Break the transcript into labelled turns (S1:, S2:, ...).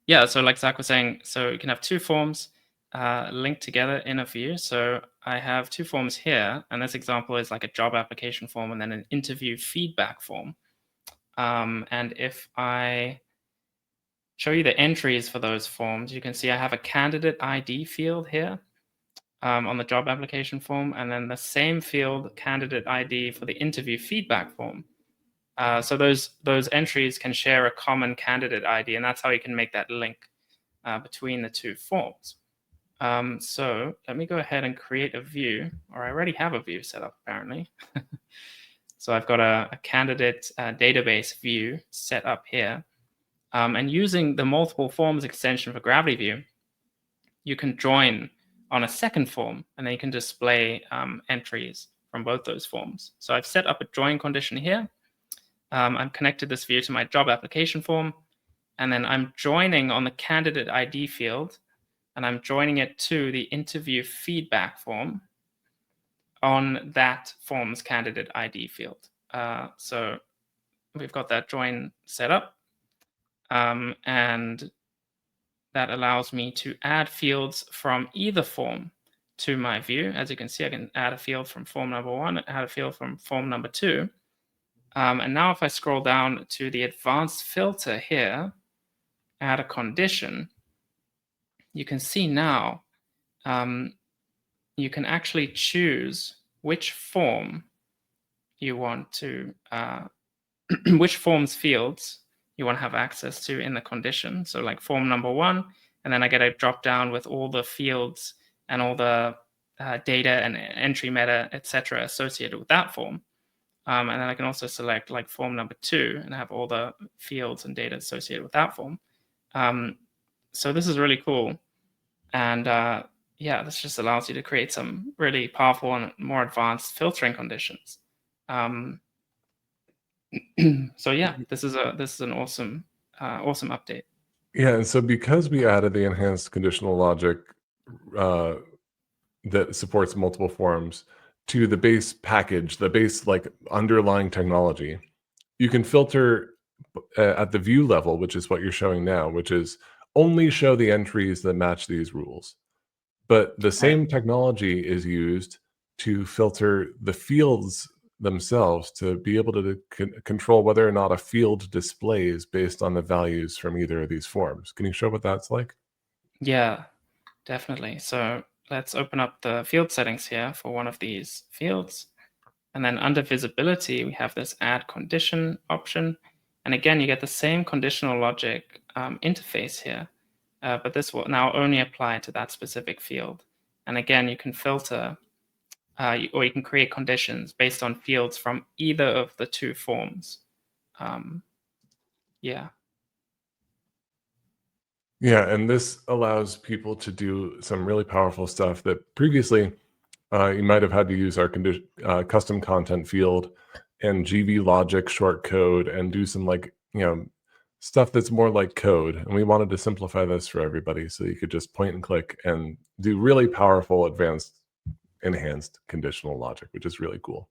S1: Yeah, so like Zach was saying, so you can have two forms linked together in a view. So I have two forms here, and this example is like a job application form and then an interview feedback form. And if I show you the entries for those forms, you can see I have a candidate ID field here on the job application form, and then the same field, candidate ID, for the interview feedback form. So those entries can share a common candidate ID, and that's how you can make that link between the two forms. So let me go ahead and create a view, or I already have a view set up apparently. So I've got a candidate database view set up here. And using the multiple forms extension for Gravity View, you can join on a second form, and then you can display entries from both those forms. So I've set up a join condition here. I've connected this view to my job application form, and then I'm joining on the candidate ID field, and I'm joining it to the interview feedback form on that form's candidate ID field. So we've got that join set up, and that allows me to add fields from either form to my view. As you can see, I can add a field from form number 1, add a field from form number 2. And now if I scroll down to the advanced filter here, add a condition, you can see now you can actually choose which form you want to, which form's fields you want to have access to in the condition. So like form number 1, and then I get a drop down with all the fields and all the data and entry meta, etc., associated with that form. And then I can also select like form number 2 and have all the fields and data associated with that form. So this is really cool. And yeah, this just allows you to create some really powerful and more advanced filtering conditions. So yeah, this is an awesome update.
S2: Yeah, and so because we added the enhanced conditional logic that supports multiple forms to the base package, the base like underlying technology, you can filter at the view level, which is what you're showing now, which is only show the entries that match these rules. But the same technology is used to filter the fields themselves to be able to control whether or not a field displays based on the values from either of these forms. Can you show what that's like?
S1: Yeah, definitely. So let's open up the field settings here for one of these fields. And then under visibility, we have this add condition option. And again, you get the same conditional logic interface here, but this will now only apply to that specific field. And again, you can filter or you can create conditions based on fields from either of the two forms. Yeah.
S2: Yeah, and this allows people to do some really powerful stuff that previously you might have had to use our custom content field and GV logic shortcode and do some like, stuff that's more like code. And we wanted to simplify this for everybody so you could just point and click and do really powerful, advanced, enhanced conditional logic, which is really cool.